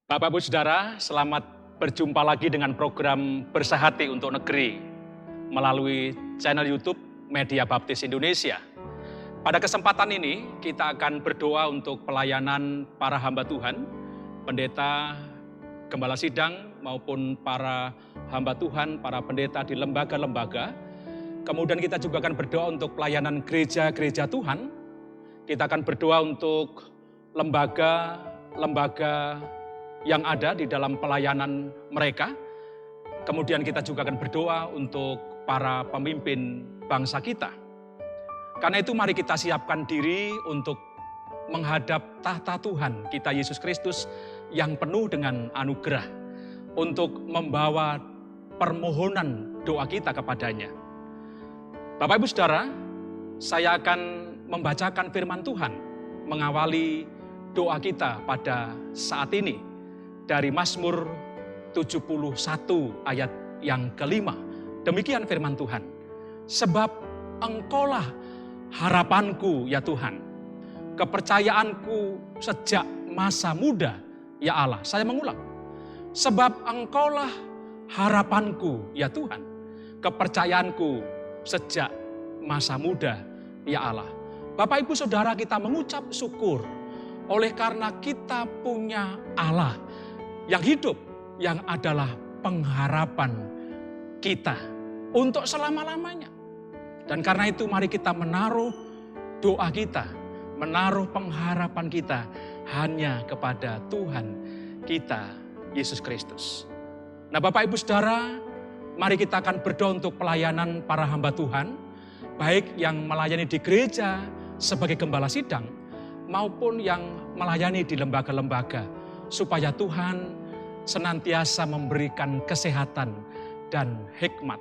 Bapak Ibu Saudara, selamat berjumpa lagi dengan program Bersahati untuk Negeri melalui channel YouTube Media Baptis Indonesia. Pada kesempatan ini kita akan berdoa untuk pelayanan para hamba Tuhan, pendeta, gembala sidang maupun para hamba Tuhan, para pendeta di lembaga-lembaga. Kemudian kita juga akan berdoa untuk pelayanan gereja-gereja Tuhan. Kita akan berdoa untuk lembaga yang ada di dalam pelayanan mereka. Kemudian kita juga akan berdoa untuk para pemimpin bangsa kita. Karena itu mari kita siapkan diri untuk menghadap tahta Tuhan kita Yesus Kristus yang penuh dengan anugerah, untuk membawa permohonan doa kita kepadanya. Bapak Ibu Saudara, saya akan membacakan firman Tuhan mengawali doa kita pada saat ini dari Mazmur 71 ayat yang kelima. Demikian firman Tuhan. Sebab Engkaulah harapanku ya Tuhan, kepercayaanku sejak masa muda ya Allah. Saya mengulang. Sebab Engkaulah harapanku ya Tuhan, kepercayaanku sejak masa muda ya Allah. Bapak Ibu Saudara, kita mengucap syukur oleh karena kita punya Allah yang hidup, yang adalah pengharapan kita untuk selama-lamanya. Dan karena itu mari kita menaruh doa kita, menaruh pengharapan kita hanya kepada Tuhan kita, Yesus Kristus. Nah Bapak Ibu Saudara, mari kita akan berdoa untuk pelayanan para hamba Tuhan, baik yang melayani di gereja sebagai gembala sidang, maupun yang melayani di lembaga-lembaga, supaya Tuhan senantiasa memberikan kesehatan dan hikmat.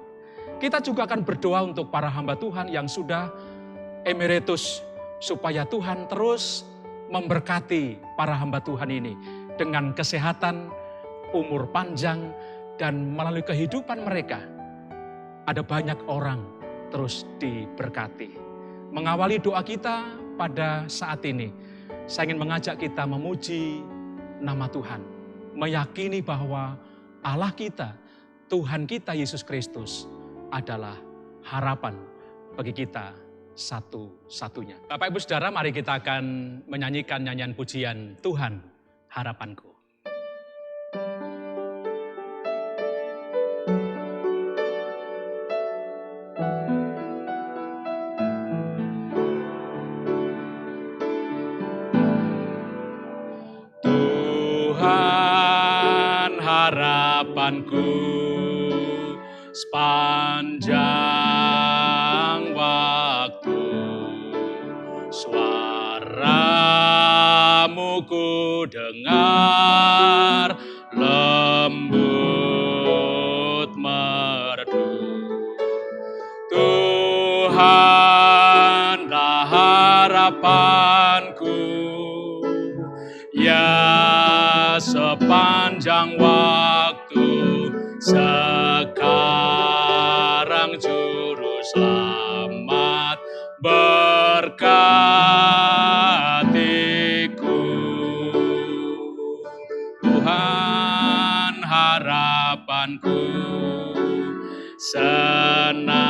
Kita juga akan berdoa untuk para hamba Tuhan yang sudah emeritus, supaya Tuhan terus memberkati para hamba Tuhan ini dengan kesehatan, umur panjang, dan melalui kehidupan mereka ada banyak orang terus diberkati. Mengawali doa kita pada saat ini, saya ingin mengajak kita memuji nama Tuhan, meyakini bahwa Allah kita, Tuhan kita Yesus Kristus adalah harapan bagi kita satu-satunya. Bapak Ibu Saudara, mari kita akan menyanyikan nyanyian pujian Tuhan Harapanku. Harapanku sepanjang waktu, suaramu ku dengar lembut merdu. Tuhanlah harapanku, ya sepanjang waktu, sekarang juru selamat berkatiku. Tuhan harapanku, senantiasa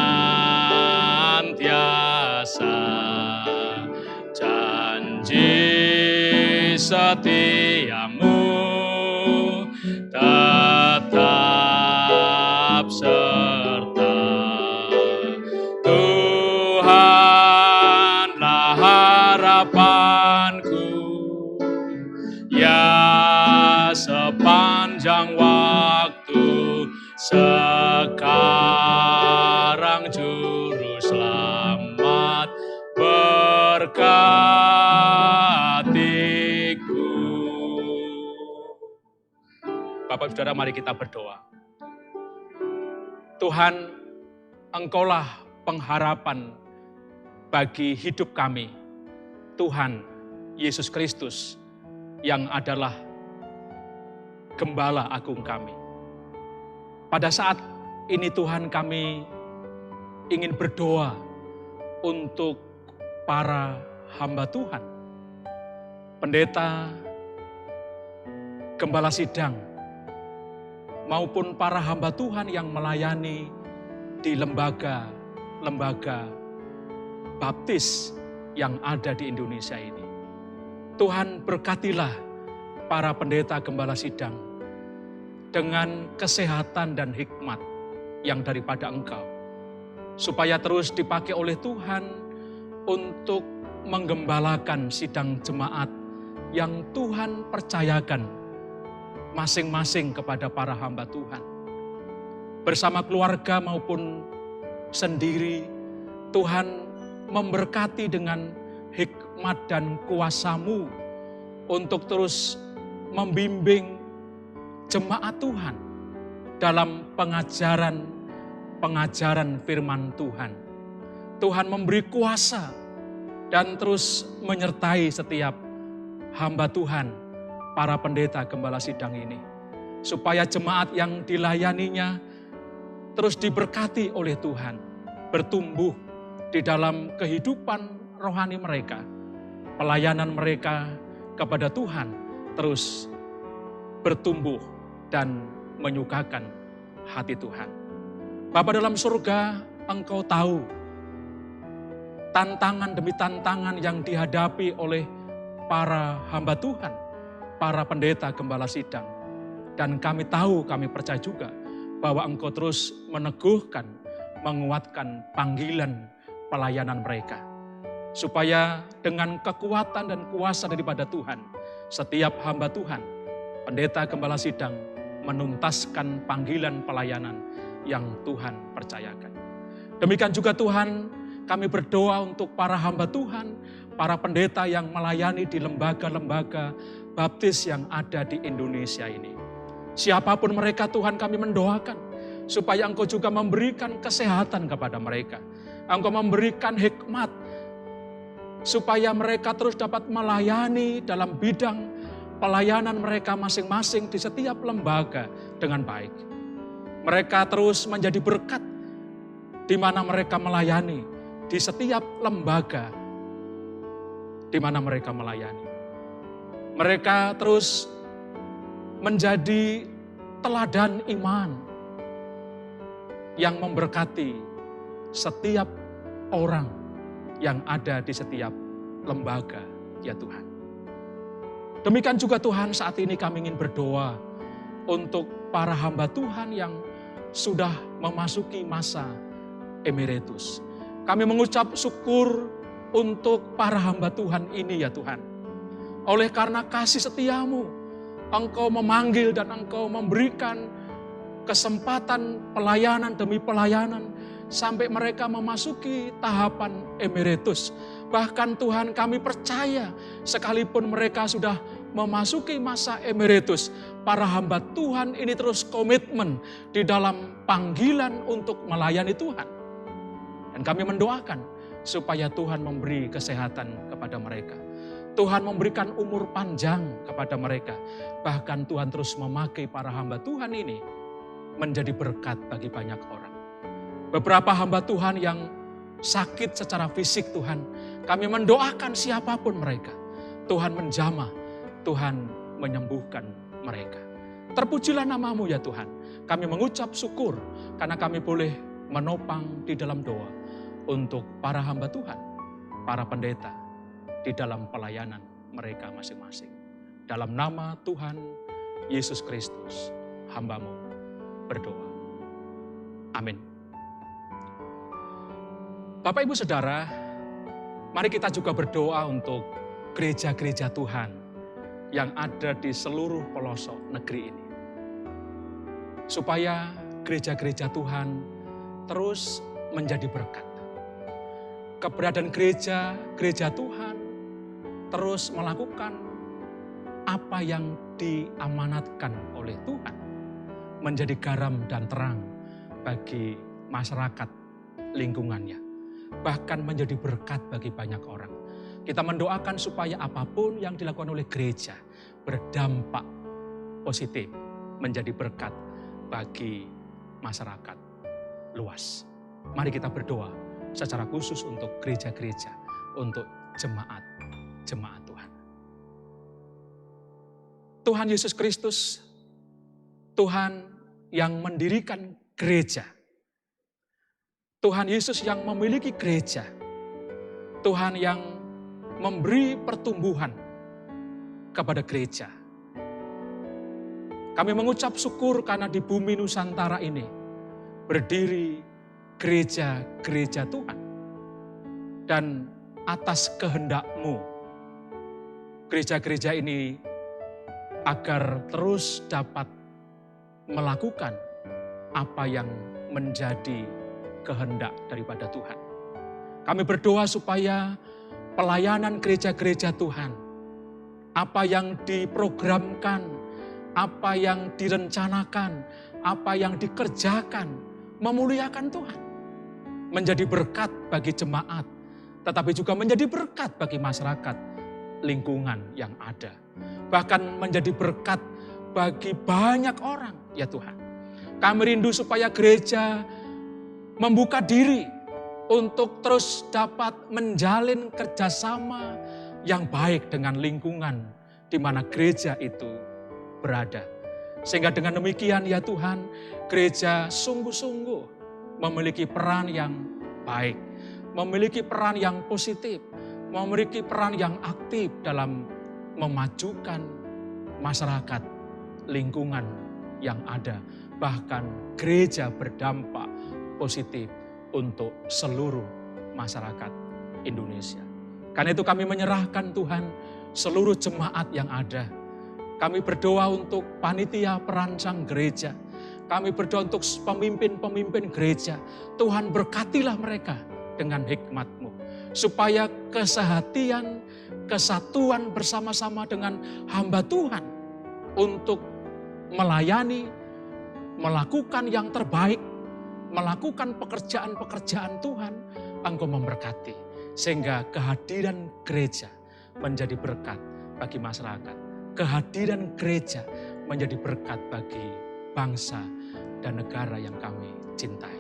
janji setiamu tetap serta. Tuhanlah harapanku, ya sepanjang waktu, sekarang juru selamat berkatiku. Bapak Saudara, mari kita berdoa. Tuhan, Engkaulah pengharapan bagi hidup kami. Tuhan Yesus Kristus yang adalah Gembala Agung kami. Pada saat ini Tuhan, kami ingin berdoa untuk para hamba Tuhan, pendeta, gembala sidang, maupun para hamba Tuhan yang melayani di lembaga baptis yang ada di Indonesia ini. Tuhan berkatilah para pendeta gembala sidang dengan kesehatan dan hikmat yang daripada Engkau, supaya terus dipakai oleh Tuhan untuk menggembalakan sidang jemaat yang Tuhan percayakan masing-masing kepada para hamba Tuhan. Bersama keluarga maupun sendiri, Tuhan memberkati dengan hikmat dan kuasa-Mu untuk terus membimbing jemaat Tuhan dalam pengajaran firman Tuhan. Tuhan memberi kuasa dan terus menyertai setiap hamba Tuhan, para pendeta gembala sidang ini, supaya jemaat yang dilayaninya terus diberkati oleh Tuhan, bertumbuh di dalam kehidupan rohani mereka, pelayanan mereka kepada Tuhan terus bertumbuh dan menyukakan hati Tuhan. Bapa dalam surga, Engkau tahu tantangan demi tantangan yang dihadapi oleh para hamba Tuhan, para pendeta gembala sidang. Dan kami tahu, kami percaya juga bahwa Engkau terus meneguhkan, menguatkan panggilan pelayanan mereka. Supaya dengan kekuatan dan kuasa daripada Tuhan, setiap hamba Tuhan, pendeta gembala sidang, menuntaskan panggilan pelayanan yang Tuhan percayakan. Demikian juga Tuhan, kami berdoa untuk para hamba Tuhan, para pendeta yang melayani di lembaga-lembaga baptis yang ada di Indonesia ini. Siapapun mereka, Tuhan, kami mendoakan supaya Engkau juga memberikan kesehatan kepada mereka. Engkau memberikan hikmat supaya mereka terus dapat melayani dalam bidang pelayanan mereka masing-masing di setiap lembaga dengan baik. Mereka terus menjadi berkat di mana mereka melayani, di setiap lembaga di mana mereka melayani. Mereka terus menjadi teladan iman yang memberkati setiap orang yang ada di setiap lembaga, ya Tuhan. Demikian juga Tuhan, saat ini kami ingin berdoa untuk para hamba Tuhan yang sudah memasuki masa emeritus. Kami mengucap syukur untuk para hamba Tuhan ini, ya Tuhan. Oleh karena kasih setiamu, Engkau memanggil dan Engkau memberikan kesempatan pelayanan demi pelayanan sampai mereka memasuki tahapan emeritus. Bahkan Tuhan, kami percaya sekalipun mereka sudah memasuki masa emeritus, para hamba Tuhan ini terus komitmen di dalam panggilan untuk melayani Tuhan. Dan kami mendoakan supaya Tuhan memberi kesehatan kepada mereka. Tuhan memberikan umur panjang kepada mereka. Bahkan Tuhan terus memakai para hamba Tuhan ini menjadi berkat bagi banyak orang. Beberapa hamba Tuhan yang sakit secara fisik, Tuhan, kami mendoakan siapapun mereka, Tuhan menjamah, Tuhan menyembuhkan mereka. Terpujilah nama-Mu ya Tuhan. Kami mengucap syukur karena kami boleh menopang di dalam doa untuk para hamba Tuhan, para pendeta di dalam pelayanan mereka masing-masing. Dalam nama Tuhan Yesus Kristus, hamba-Mu berdoa. Amin. Bapak Ibu Saudara, mari kita juga berdoa untuk gereja-gereja Tuhan yang ada di seluruh pelosok negeri ini. Supaya gereja-gereja Tuhan terus menjadi berkat. Keberadaan gereja Tuhan terus melakukan apa yang diamanatkan oleh Tuhan. Menjadi garam dan terang bagi masyarakat lingkungannya. Bahkan menjadi berkat bagi banyak orang. Kita mendoakan supaya apapun yang dilakukan oleh gereja berdampak positif, menjadi berkat bagi masyarakat luas. Mari kita berdoa secara khusus untuk gereja-gereja, untuk jemaat Tuhan. Tuhan Yesus Kristus, Tuhan yang mendirikan gereja. Tuhan Yesus yang memiliki gereja. Tuhan yang memberi pertumbuhan kepada gereja. Kami mengucap syukur karena di bumi Nusantara ini berdiri gereja-gereja Tuhan. Dan atas kehendak-Mu, gereja-gereja ini agar terus dapat melakukan apa yang menjadi kehendak daripada Tuhan. Kami berdoa supaya pelayanan gereja-gereja Tuhan, apa yang diprogramkan, apa yang direncanakan, apa yang dikerjakan, memuliakan Tuhan. Menjadi berkat bagi jemaat, tetapi juga menjadi berkat bagi masyarakat lingkungan yang ada. Bahkan menjadi berkat bagi banyak orang, ya Tuhan. Kami rindu supaya gereja membuka diri untuk terus dapat menjalin kerjasama yang baik dengan lingkungan di mana gereja itu berada. Sehingga dengan demikian ya Tuhan, gereja sungguh-sungguh memiliki peran yang baik, memiliki peran yang positif, memiliki peran yang aktif dalam memajukan masyarakat, lingkungan yang ada. Bahkan gereja berdampak positif untuk seluruh masyarakat Indonesia. Karena itu kami menyerahkan Tuhan seluruh jemaat yang ada. Kami berdoa untuk panitia perancang gereja. Kami berdoa untuk pemimpin-pemimpin gereja. Tuhan berkatilah mereka dengan hikmat-Mu. Supaya kesehatian, kesatuan bersama-sama dengan hamba Tuhan. Untuk melayani, melakukan yang terbaik, melakukan pekerjaan-pekerjaan Tuhan, Engkau memberkati. Sehingga kehadiran gereja menjadi berkat bagi masyarakat. Kehadiran gereja menjadi berkat bagi bangsa dan negara yang kami cintai.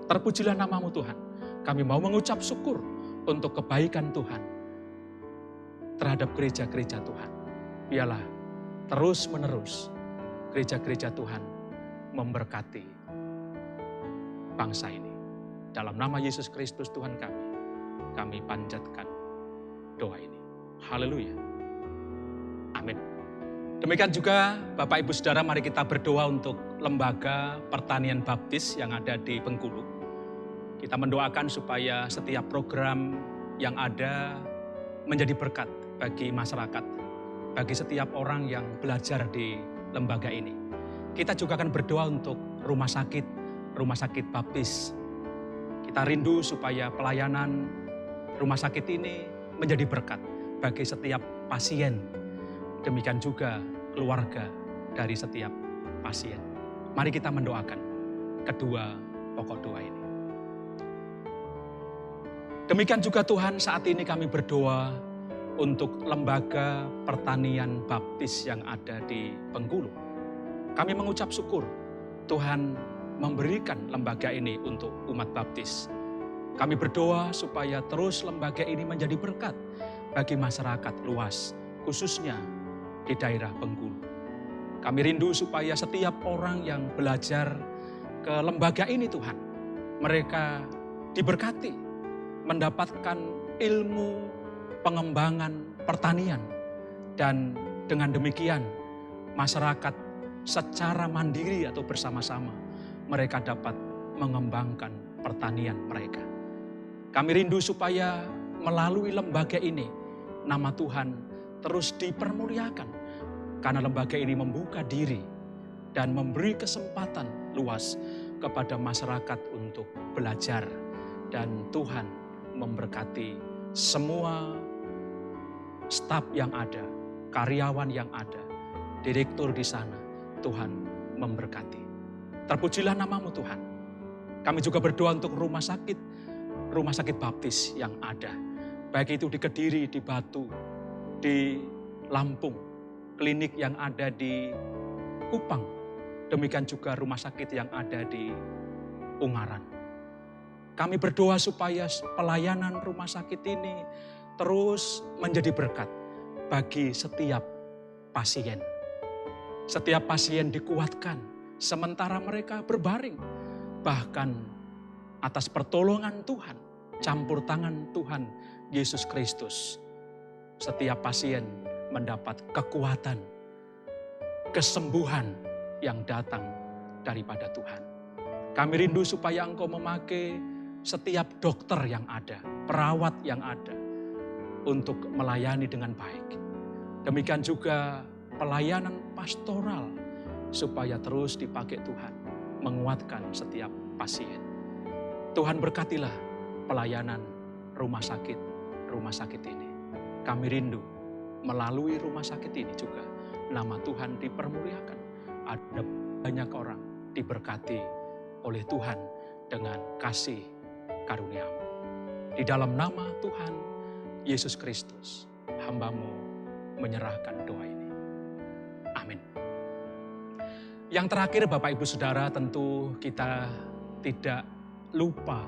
Terpujilah nama-Mu Tuhan. Kami mau mengucap syukur untuk kebaikan Tuhan terhadap gereja-gereja Tuhan. Biarlah terus-menerus gereja-gereja Tuhan memberkati bangsa ini. Dalam nama Yesus Kristus Tuhan kami panjatkan doa ini. Haleluya. Amin. Demikian juga Bapak Ibu Saudara, mari kita berdoa untuk Lembaga Pertanian Baptis yang ada di Bengkulu. Kita mendoakan supaya setiap program yang ada menjadi berkat bagi masyarakat, bagi setiap orang yang belajar di lembaga ini. Kita juga akan berdoa untuk rumah sakit baptis. Kita rindu supaya pelayanan rumah sakit ini menjadi berkat bagi setiap pasien. Demikian juga keluarga dari setiap pasien. Mari kita mendoakan kedua pokok doa ini. Demikian juga Tuhan, saat ini kami berdoa untuk Lembaga Pertanian Baptis yang ada di Bengkulu. Kami mengucap syukur Tuhan memberikan lembaga ini untuk umat baptis. Kami berdoa supaya terus lembaga ini menjadi berkat bagi masyarakat luas, khususnya di daerah Bengkulu. Kami rindu supaya setiap orang yang belajar ke lembaga ini Tuhan, mereka diberkati, mendapatkan ilmu pengembangan pertanian. Dan dengan demikian masyarakat secara mandiri atau bersama-sama mereka dapat mengembangkan pertanian mereka. Kami rindu supaya melalui lembaga ini nama Tuhan terus dipermuliakan. Karena lembaga ini membuka diri dan memberi kesempatan luas kepada masyarakat untuk belajar. Dan Tuhan memberkati semua staf yang ada, karyawan yang ada, direktur di sana. Tuhan memberkati. Terpujilah nama-Mu Tuhan. Kami juga berdoa untuk rumah sakit baptis yang ada. Baik itu di Kediri, di Batu, di Lampung, klinik yang ada di Kupang. Demikian juga rumah sakit yang ada di Ungaran. Kami berdoa supaya pelayanan rumah sakit ini terus menjadi berkat bagi setiap pasien. Setiap pasien dikuatkan, sementara mereka berbaring. Bahkan atas pertolongan Tuhan, campur tangan Tuhan Yesus Kristus, setiap pasien mendapat kekuatan, kesembuhan yang datang daripada Tuhan. Kami rindu supaya Engkau memakai setiap dokter yang ada, perawat yang ada, untuk melayani dengan baik. Demikian juga pelayanan pastoral, supaya terus dipakai Tuhan, menguatkan setiap pasien. Tuhan berkatilah pelayanan rumah sakit ini. Kami rindu melalui rumah sakit ini juga nama Tuhan dipermuliakan. Ada banyak orang diberkati oleh Tuhan dengan kasih karunia-Mu. Di dalam nama Tuhan Yesus Kristus, hamba-Mu menyerahkan doa ini. Amin. Yang terakhir Bapak Ibu Saudara, tentu kita tidak lupa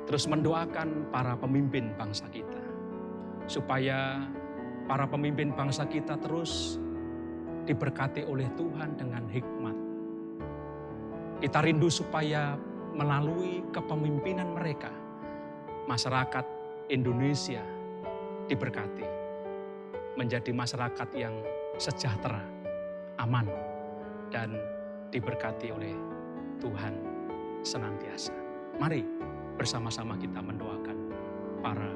terus mendoakan para pemimpin bangsa kita. Supaya para pemimpin bangsa kita terus diberkati oleh Tuhan dengan hikmat. Kita rindu supaya melalui kepemimpinan mereka, masyarakat Indonesia diberkati. Menjadi masyarakat yang sejahtera, aman, dan diberkati oleh Tuhan senantiasa. Mari bersama-sama kita mendoakan para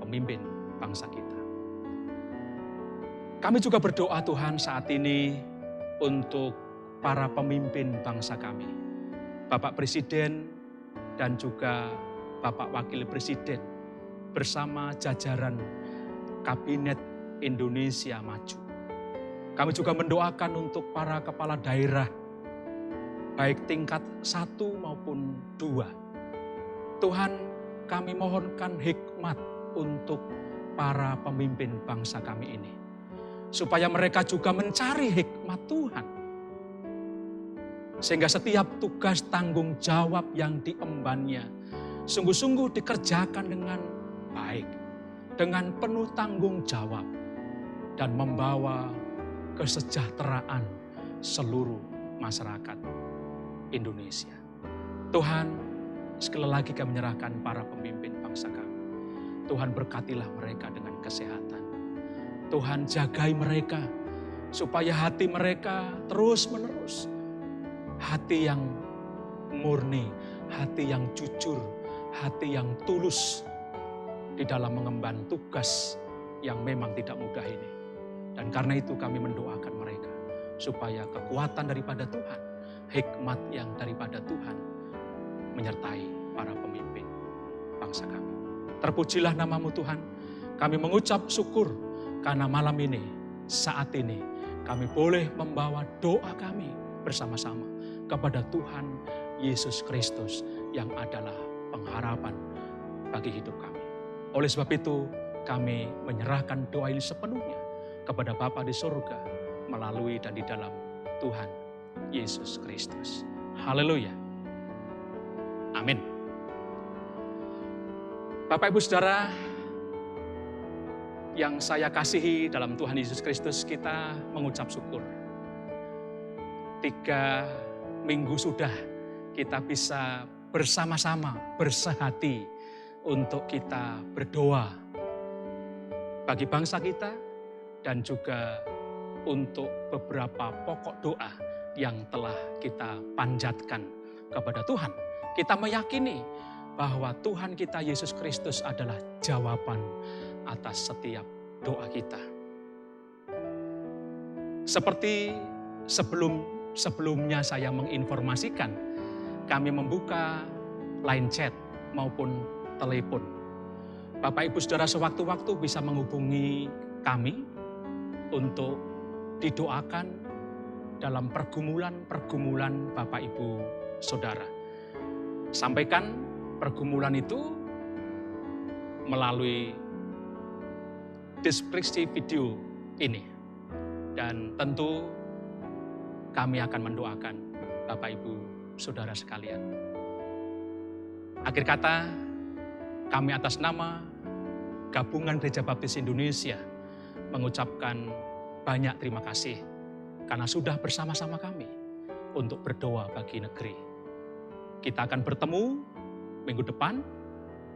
pemimpin bangsa kita. Kami juga berdoa Tuhan saat ini untuk para pemimpin bangsa kami. Bapak Presiden dan juga Bapak Wakil Presiden bersama jajaran Kabinet Indonesia Maju. Kami juga mendoakan untuk para kepala daerah, baik tingkat 1 maupun 2. Tuhan, kami mohonkan hikmat untuk para pemimpin bangsa kami ini. Supaya mereka juga mencari hikmat Tuhan. Sehingga setiap tugas tanggung jawab yang diembannya sungguh-sungguh dikerjakan dengan baik, dengan penuh tanggung jawab, dan membawa kesejahteraan seluruh masyarakat Indonesia. Tuhan, sekali lagi kami menyerahkan para pemimpin bangsa kami. Tuhan berkatilah mereka dengan kesehatan. Tuhan jagai mereka supaya hati mereka terus-menerus, hati yang murni, hati yang jujur, hati yang tulus di dalam mengemban tugas yang memang tidak mudah ini. Dan karena itu kami mendoakan mereka supaya kekuatan daripada Tuhan, hikmat yang daripada Tuhan menyertai para pemimpin bangsa kami. Terpujilah nama-Mu Tuhan, kami mengucap syukur karena malam ini, saat ini, kami boleh membawa doa kami bersama-sama kepada Tuhan Yesus Kristus yang adalah pengharapan bagi hidup kami. Oleh sebab itu, kami menyerahkan doa ini sepenuhnya kepada Bapa di surga melalui dan di dalam Tuhan Yesus Kristus. Haleluya. Amin. Bapak Ibu Saudara yang saya kasihi dalam Tuhan Yesus Kristus, kita mengucap syukur. 3 minggu sudah kita bisa bersama-sama bersehati untuk kita berdoa bagi bangsa kita dan juga untuk beberapa pokok doa yang telah kita panjatkan kepada Tuhan. Kita meyakini bahwa Tuhan kita Yesus Kristus adalah jawaban atas setiap doa kita. Seperti sebelumnya saya menginformasikan, kami membuka line chat maupun telepon. Bapak Ibu Saudara sewaktu-waktu bisa menghubungi kami untuk didoakan dalam pergumulan-pergumulan Bapak Ibu Saudara. Sampaikan pergumulan itu melalui deskripsi video ini. Dan tentu kami akan mendoakan Bapak Ibu Saudara sekalian. Akhir kata, kami atas nama Gabungan Gereja Baptis Indonesia mengucapkan banyak terima kasih karena sudah bersama-sama kami untuk berdoa bagi negeri. Kita akan bertemu minggu depan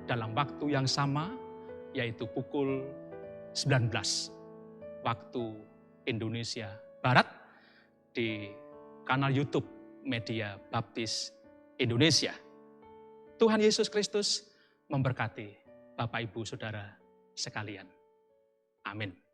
dalam waktu yang sama, yaitu pukul 19 waktu Indonesia Barat di kanal YouTube Media Baptis Indonesia. Tuhan Yesus Kristus memberkati Bapak, Ibu, Saudara sekalian. Amin.